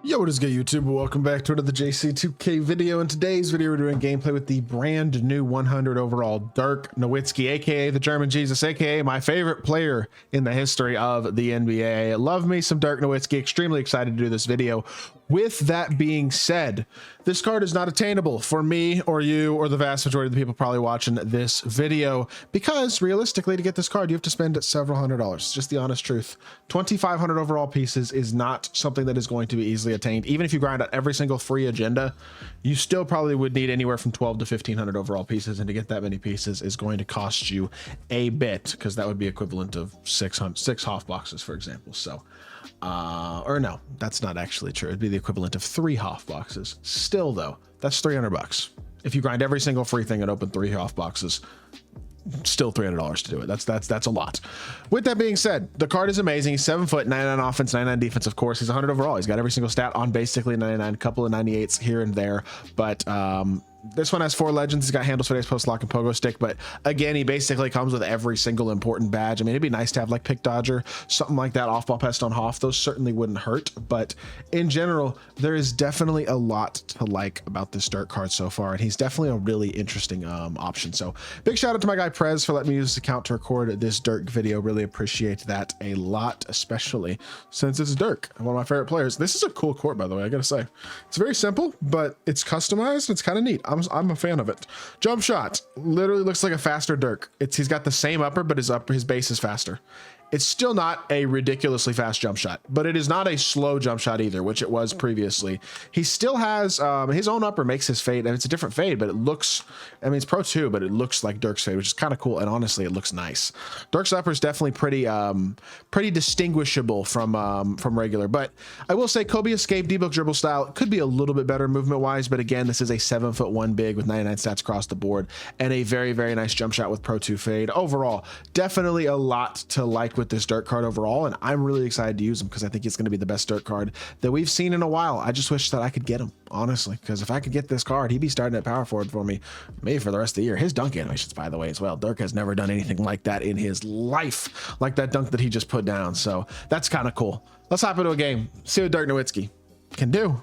Yo, what is good, YouTube? Welcome back to another JC2K video. In today's video, we're doing gameplay with the brand new 100 overall Dirk Nowitzki, aka the German Jesus, aka my favorite player in the history of the NBA. Love me some Dirk Nowitzki. Extremely excited to do this video. With that being said, this card is not attainable for me or you or the vast majority of the people probably watching this video, because realistically, to get this card, you have to spend several $100s. Just the honest truth. 2,500 overall pieces is not something that is going to be easily attained. Even if you grind out every single free agenda, you still probably would need anywhere from 12 to 1,500 overall pieces, and to get that many pieces is going to cost you a bit, because that would be equivalent of six Hoff boxes, for example. So or no, that's not actually true. It'd be the equivalent of 3 Hoff boxes. Still though, that's $300. If you grind every single free thing and open 3 Hoff boxes, still $300 to do it. That's a lot. With that being said, the card is amazing. He's 7 foot, 99 offense, 99 defense. Of course, he's 100 overall. He's got every single stat on basically 99, couple of 98s here and there, but this one has 4 legends. He's got handles, fades, post lock, and pogo stick. But again, he basically comes with every single important badge. I mean, it'd be nice to have like pick dodger, something like that, off ball pest on Hoff. Those certainly wouldn't hurt. But in general, there is definitely a lot to like about this Dirk card so far, and he's definitely a really interesting option. So big shout out to my guy Prez for letting me use this account to record this Dirk video. Really appreciate that a lot, especially since it's Dirk, one of my favorite players. This is a cool court, by the way. I gotta say, it's very simple, but it's customized. It's kind of neat. I'm a fan of it. Jump shot literally looks like a faster Dirk. He's got the same upper, but his base is faster. It's still not a ridiculously fast jump shot, but it is not a slow jump shot either, which it was previously. He still has his own upper makes his fade, and it's a different fade, but it looks, I mean, it's Pro 2, but it looks like Dirk's fade, which is kind of cool, and honestly, it looks nice. Dirk's upper is definitely pretty distinguishable from regular, but I will say Kobe escape, debook dribble style could be a little bit better movement-wise, but again, this is a 7'1" big with 99 stats across the board, and a very, very nice jump shot with Pro 2 fade. Overall, definitely a lot to like with this Dirk card overall, and I'm really excited to use him because I think it's going to be the best Dirk card that we've seen in a while. I just wish that I could get him, honestly, because if I could get this card, he'd be starting at power forward for me, maybe for the rest of the year. His dunk animations, by the way, as well. Dirk has never done anything like that in his life, like that dunk that he just put down. So that's kind of cool. Let's hop into a game, see what Dirk Nowitzki can do.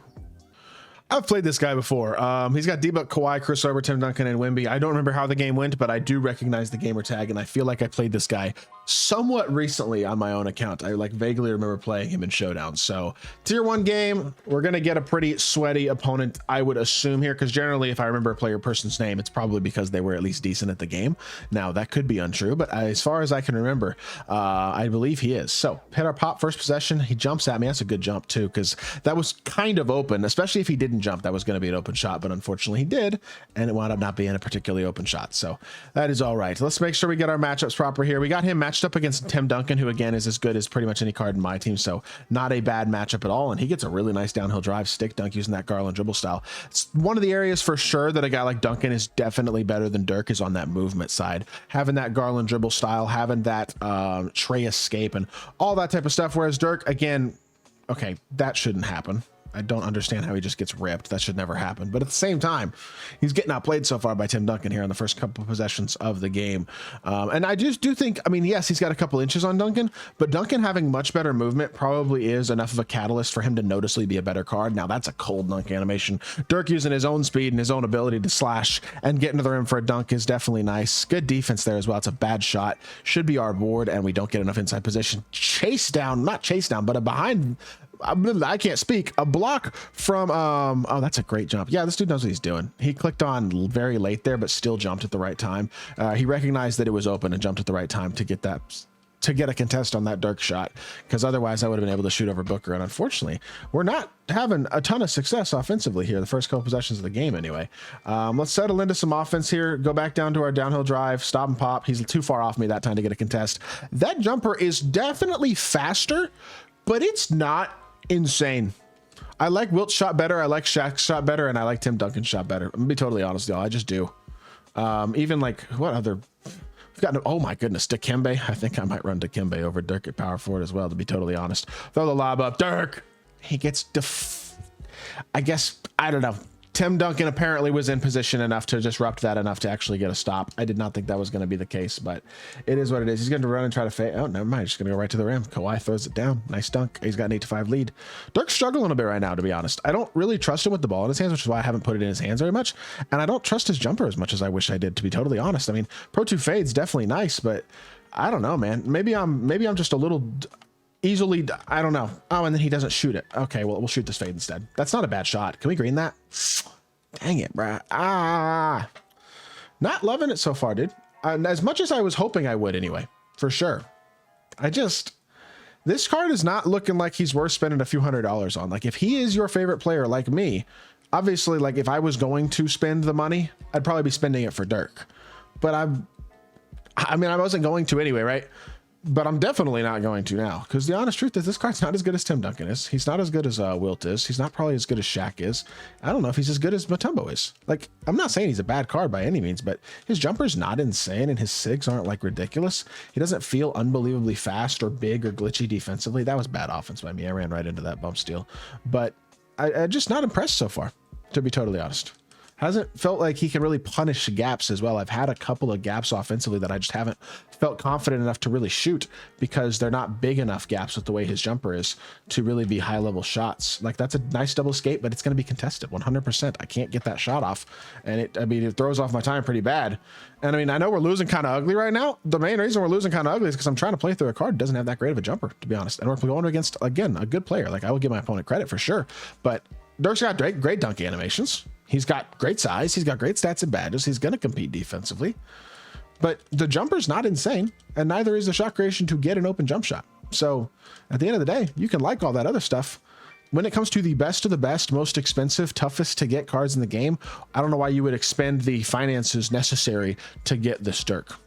I've played this guy before. He's got debug Kawhi, Chris Webber, Tim Duncan, and Wemby. I don't remember how the game went, but I do recognize the gamer tag, and I feel like I played this guy somewhat recently on my own account. I like vaguely remember playing him in Showdown. So tier 1 game, we're gonna get a pretty sweaty opponent, I would assume here, because generally if I remember a player person's name, it's probably because they were at least decent at the game. Now that could be untrue, but as far as I can remember, I believe he is. So hit our pop first possession. He jumps at me. That's a good jump too, because that was kind of open, especially if he didn't jump. That was going to be an open shot, but unfortunately he did, and it wound up not being a particularly open shot. So that is all right. Let's make sure we get our matchups proper here. We got him matched up against Tim Duncan, who again is as good as pretty much any card in my team, so not a bad matchup at all. And he gets a really nice downhill drive stick dunk using that Garland dribble style. It's one of the areas for sure that a guy like Duncan is definitely better than Dirk is on that movement side, having that Garland dribble style, having that tray escape and all that type of stuff. Whereas Dirk, again, okay, that shouldn't happen. I don't understand how he just gets ripped. That should never happen. But at the same time, he's getting outplayed so far by Tim Duncan here on the first couple of possessions of the game. And I just do think, I mean, yes, he's got a couple inches on Duncan, but Duncan having much better movement probably is enough of a catalyst for him to noticeably be a better card. Now, that's a cold dunk animation. Dirk using his own speed and his own ability to slash and get into the rim for a dunk is definitely nice. Good defense there as well. It's a bad shot. Should be our board, and we don't get enough inside position. Chase down, not chase down, but a behind... I can't speak. A block from oh, that's a great jump. Yeah, this dude knows what he's doing. He clicked on very late there, but still jumped at the right time. He recognized that it was open and jumped at the right time to get a contest on that Dirk shot, because otherwise I would have been able to shoot over Booker. And unfortunately, we're not having a ton of success offensively here, the first couple possessions of the game anyway. Let's settle into some offense here, go back down to our downhill drive, stop and pop. He's too far off me that time to get a contest. That jumper is definitely faster, but it's not insane. I like Wilt's shot better, I like Shaq's shot better, and I like Tim Duncan's shot better. I'm gonna be totally honest with y'all, I just do. Even like, what other, we've got, oh my goodness, Dikembe. I think I might run Dikembe over Dirk at power forward as well, to be totally honest. Throw the lob up, Dirk. He gets I guess, I don't know, Tim Duncan apparently was in position enough to disrupt that enough to actually get a stop. I did not think that was going to be the case, but it is what it is. He's going to run and try to fade. Oh, never mind. Just going to go right to the rim. Kawhi throws it down. Nice dunk. He's got an 8-5 lead. Dirk's struggling a bit right now, to be honest. I don't really trust him with the ball in his hands, which is why I haven't put it in his hands very much. And I don't trust his jumper as much as I wish I did, to be totally honest. I mean, Pro 2 fade's definitely nice, but I don't know, man. Maybe I'm just a little easily, I don't know. Oh, and then he doesn't shoot it. Okay, well, we'll shoot this fade instead. That's not a bad shot. Can we green that? Dang it, bruh. Not loving it so far, dude. As much as I was hoping I would anyway, for sure. This card is not looking like he's worth spending a few $100s on. Like, if he is your favorite player like me, obviously, like, if I was going to spend the money, I'd probably be spending it for Dirk. But I mean, I wasn't going to anyway, right? But I'm definitely not going to now, because the honest truth is this card's not as good as Tim Duncan is. He's not as good as Wilt is. He's not probably as good as Shaq is. I don't know if he's as good as Mutombo is. Like, I'm not saying he's a bad card by any means, but his jumper's not insane and his SIGs aren't like ridiculous. He doesn't feel unbelievably fast or big or glitchy defensively. That was bad offense by me. I ran right into that bump steal, but I'm just not impressed so far, to be totally honest. Hasn't felt like he can really punish gaps as well. I've had a couple of gaps offensively that I just haven't felt confident enough to really shoot because they're not big enough gaps with the way his jumper is to really be high level shots. Like, that's a nice double escape, but it's going to be contested 100%. I can't get that shot off. And it throws off my time pretty bad. And I mean, I know we're losing kind of ugly right now. The main reason we're losing kind of ugly is because I'm trying to play through a card that doesn't have that great of a jumper, to be honest. And we're going against, again, a good player. Like, I will give my opponent credit for sure, but Dirk's got great dunk animations. He's got great size. He's got great stats and badges. He's going to compete defensively, but the jumper's not insane, and neither is the shot creation to get an open jump shot. So at the end of the day, you can like all that other stuff. When it comes to the best of the best, most expensive, toughest to get cards in the game, I don't know why you would expend the finances necessary to get this Dirk,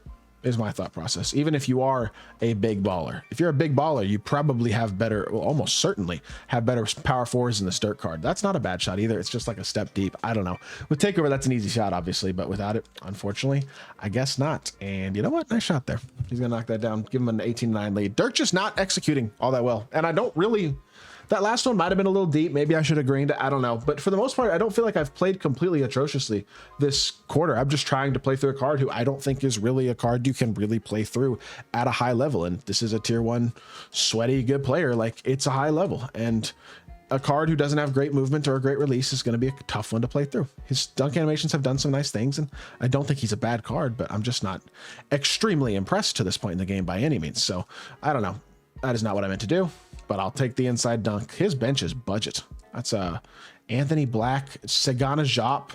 is my thought process. Even if you are a big baller, if you're a big baller, you probably have better, well, almost certainly have better power forwards in this Dirk card. That's not a bad shot either. It's just like a step deep. I don't know. With takeover, that's an easy shot, obviously, but without it, unfortunately, I guess not. And you know what? Nice shot there. He's gonna knock that down, give him an 18-9 lead. Dirk just not executing all that well. And I don't really, that last one might have been a little deep. Maybe I should have greened it. I don't know. But for the most part, I don't feel like I've played completely atrociously this quarter. I'm just trying to play through a card who I don't think is really a card you can really play through at a high level. And this is a tier 1 sweaty good player. Like, it's a high level, and a card who doesn't have great movement or a great release is going to be a tough one to play through. His dunk animations have done some nice things, and I don't think he's a bad card, but I'm just not extremely impressed to this point in the game by any means. So I don't know. That is not what I meant to do, but I'll take the inside dunk. His bench is budget. That's Anthony Black, Sagana Jop,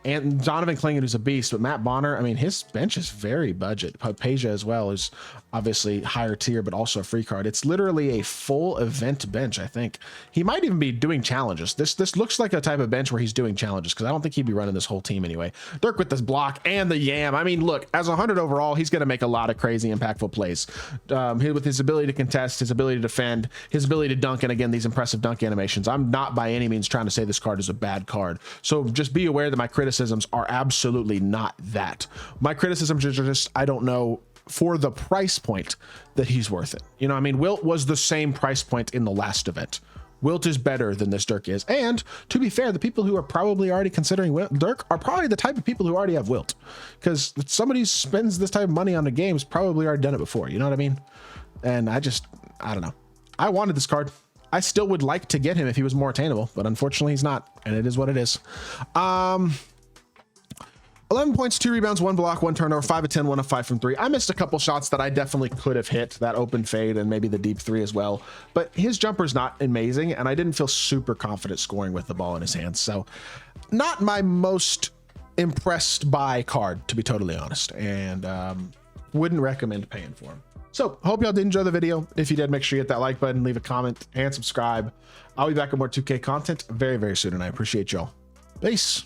and Donovan Clingan, who's a beast, but Matt Bonner, I mean, his bench is very budget. Peja as well is obviously higher tier, but also a free card. It's literally a full event bench, I think. He might even be doing challenges. This looks like a type of bench where he's doing challenges, because I don't think he'd be running this whole team anyway. Dirk with this block and the yam. I mean, look, as 100 overall, he's going to make a lot of crazy impactful plays. With his ability to contest, his ability to defend, his ability to dunk, and again, these impressive dunk animations. I'm not by any means trying to say this card is a bad card. So just be aware that my criticisms are absolutely not that. My criticisms are just, I don't know, for the price point that he's worth it. You know, I mean, Wilt was the same price point in the last event. Wilt is better than this Dirk is. And to be fair, the people who are probably already considering Dirk are probably the type of people who already have Wilt, because somebody who spends this type of money on the game's probably already done it before. You know what I mean? And I don't know. I wanted this card. I still would like to get him if he was more attainable, but unfortunately he's not, and it is what it is. 11 points, 2 rebounds, 1 block, 1 turnover, 5 of 10, 1 of 5 from 3. I missed a couple shots that I definitely could have hit, that open fade and maybe the deep 3 as well. But his jumper's not amazing, and I didn't feel super confident scoring with the ball in his hands. So not my most impressed by card, to be totally honest, and wouldn't recommend paying for him. So hope y'all did enjoy the video. If you did, make sure you hit that like button, leave a comment, and subscribe. I'll be back with more 2K content very, very soon, and I appreciate y'all. Peace.